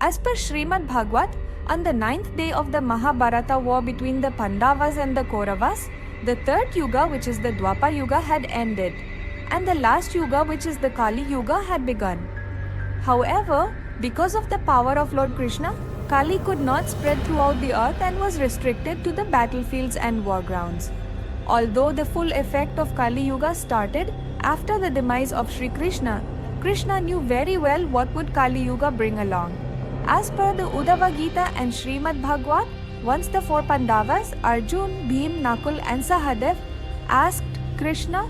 As per Srimad Bhagavad, on the 9th day of the Mahabharata war between the Pandavas and the Kauravas, the third Yuga, which is the Dwapar Yuga, had ended, and the last Yuga, which is the Kali Yuga, had begun. However, because of the power of Lord Krishna, Kali could not spread throughout the earth and was restricted to the battlefields and war grounds. Although the full effect of Kali Yuga started after the demise of Sri Krishna, Krishna knew very well what would Kali Yuga bring along. As per the Uddhava Gita and Srimad Bhagavad, once the four Pandavas, Arjun, Bhim, Nakul and Sahadev, asked Krishna,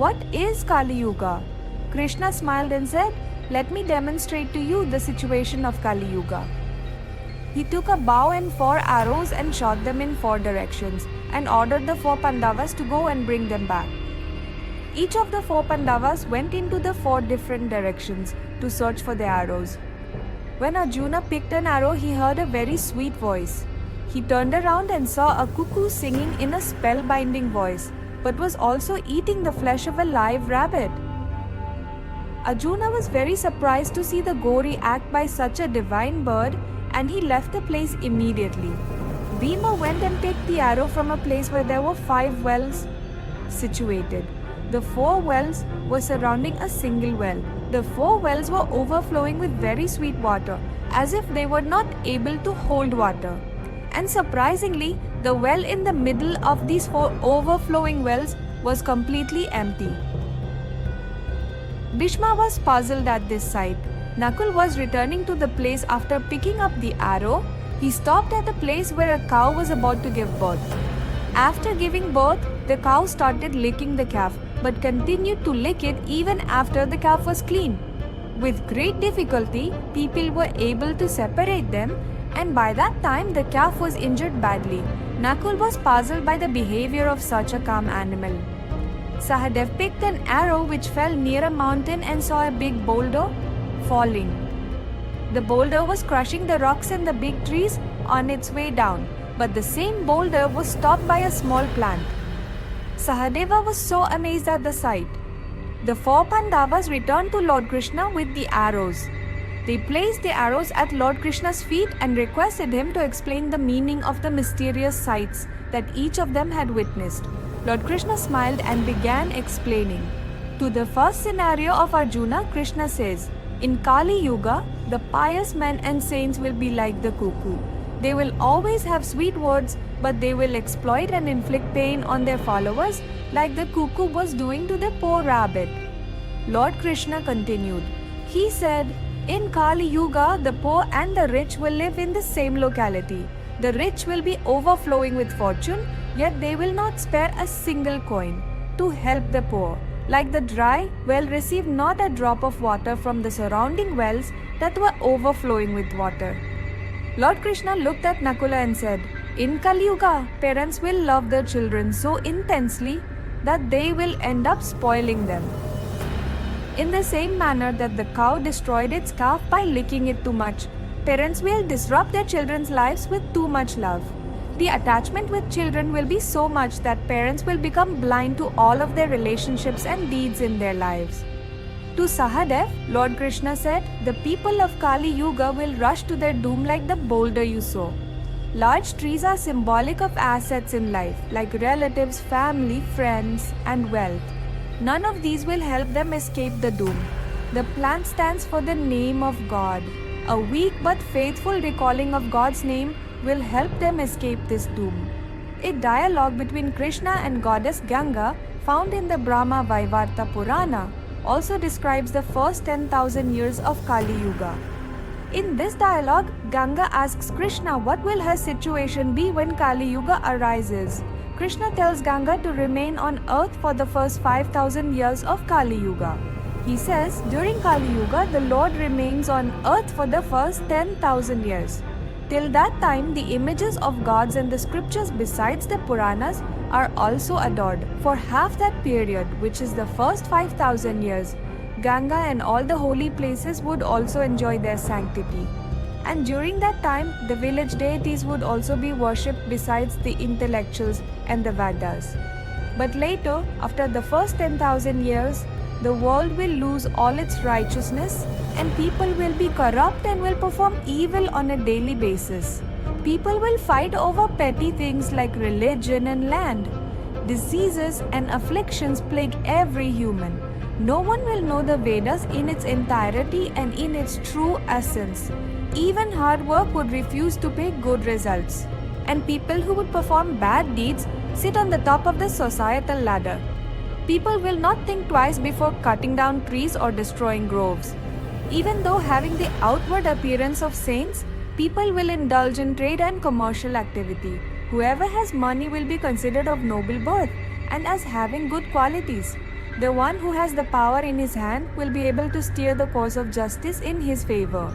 "What is Kali Yuga?" Krishna smiled and said, "Let me demonstrate to you the situation of Kali Yuga." He took a bow and 4 arrows and shot them in 4 directions and ordered the 4 Pandavas to go and bring them back. Each of the 4 Pandavas went into the 4 different directions to search for the arrows. When Arjuna picked an arrow, he heard a very sweet voice. He turned around and saw a cuckoo singing in a spellbinding voice, but was also eating the flesh of a live rabbit. Arjuna was very surprised to see the gory act by such a divine bird, and he left the place immediately. Bhima went and picked the arrow from a place where there were 5 wells situated. The 4 wells were surrounding a single well. The 4 wells were overflowing with very sweet water, as if they were not able to hold water. And surprisingly, the well in the middle of these 4 overflowing wells was completely empty. Bhishma was puzzled at this sight. Nakul was returning to the place after picking up the arrow. He stopped at a place where a cow was about to give birth. After giving birth, the cow started licking the calf, but continued to lick it even after the calf was clean. With great difficulty, people were able to separate them, and by that time the calf was injured badly. Nakul was puzzled by the behavior of such a calm animal. Sahadev picked an arrow which fell near a mountain and saw a big boulder falling. The boulder was crushing the rocks and the big trees on its way down, but the same boulder was stopped by a small plant. Sahadeva was so amazed at the sight. The 4 Pandavas returned to Lord Krishna with the arrows. They placed the arrows at Lord Krishna's feet and requested him to explain the meaning of the mysterious sights that each of them had witnessed. Lord Krishna smiled and began explaining. To the first scenario of Arjuna, Krishna says, "In Kali Yuga, the pious men and saints will be like the cuckoo. They will always have sweet words, but they will exploit and inflict pain on their followers like the cuckoo was doing to the poor rabbit." Lord Krishna continued. He said, "In Kali Yuga, the poor and the rich will live in the same locality. The rich will be overflowing with fortune, yet they will not spare a single coin to help the poor. Like the dry well received not a drop of water from the surrounding wells that were overflowing with water." Lord Krishna looked at Nakula and said, "In Kali Yuga, parents will love their children so intensely that they will end up spoiling them. In the same manner that the cow destroyed its calf by licking it too much, parents will disrupt their children's lives with too much love. The attachment with children will be so much that parents will become blind to all of their relationships and deeds in their lives." To Sahadev, Lord Krishna said, "The people of Kali Yuga will rush to their doom like the boulder you saw. Large trees are symbolic of assets in life, like relatives, family, friends, and wealth. None of these will help them escape the doom. The plant stands for the name of God. A weak but faithful recalling of God's name will help them escape this doom." A dialogue between Krishna and goddess Ganga, found in the Brahma Vaivarta Purana, also describes the first 10,000 years of Kali Yuga. In this dialogue, Ganga asks Krishna what will her situation be when Kali Yuga arises. Krishna tells Ganga to remain on earth for the first 5,000 years of Kali Yuga. He says, during Kali Yuga, the Lord remains on earth for the first 10,000 years. Till that time, the images of gods and the scriptures besides the Puranas are also adored. For half that period, which is the first 5,000 years, Ganga and all the holy places would also enjoy their sanctity. And during that time, the village deities would also be worshipped besides the intellectuals and the Vedas. But later, after the first 10,000 years, the world will lose all its righteousness, and people will be corrupt and will perform evil on a daily basis. People will fight over petty things like religion and land. Diseases and afflictions plague every human. No one will know the Vedas in its entirety and in its true essence. Even hard work would refuse to pay good results. And people who would perform bad deeds sit on the top of the societal ladder. People will not think twice before cutting down trees or destroying groves. Even though having the outward appearance of saints, people will indulge in trade and commercial activity. Whoever has money will be considered of noble birth and as having good qualities. The one who has the power in his hand will be able to steer the course of justice in his favor.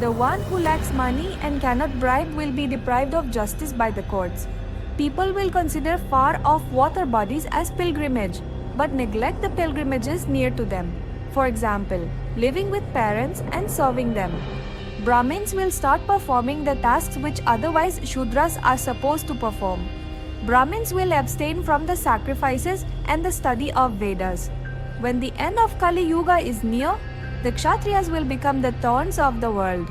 The one who lacks money and cannot bribe will be deprived of justice by the courts. People will consider far-off water bodies as pilgrimage, but neglect the pilgrimages near to them. For example, living with parents and serving them. Brahmins will start performing the tasks which otherwise Shudras are supposed to perform. Brahmins will abstain from the sacrifices and the study of Vedas. When the end of Kali Yuga is near, the Kshatriyas will become the thorns of the world.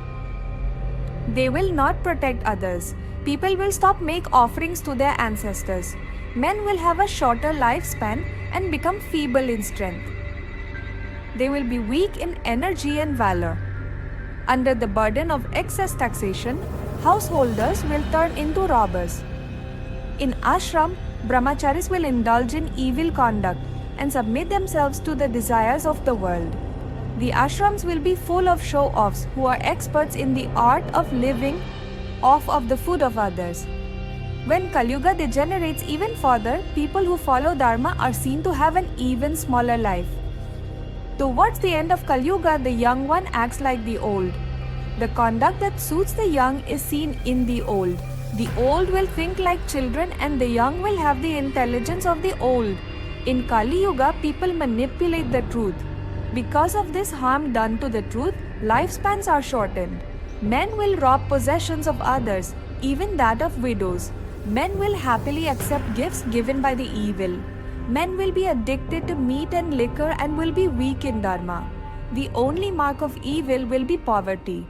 They will not protect others. People will stop make offerings to their ancestors. Men will have a shorter lifespan and become feeble in strength. They will be weak in energy and valor. Under the burden of excess taxation, householders will turn into robbers. In ashram, brahmacharis will indulge in evil conduct and submit themselves to the desires of the world. The ashrams will be full of show-offs who are experts in the art of living off of the food of others. When Kali Yuga degenerates even further, people who follow Dharma are seen to have an even smaller life. Towards the end of Kali Yuga, the young one acts like the old. The conduct that suits the young is seen in the old. The old will think like children and the young will have the intelligence of the old. In Kali Yuga, people manipulate the truth. Because of this harm done to the truth, lifespans are shortened. Men will rob possessions of others, even that of widows. Men will happily accept gifts given by the evil. Men will be addicted to meat and liquor and will be weak in dharma. The only mark of evil will be poverty.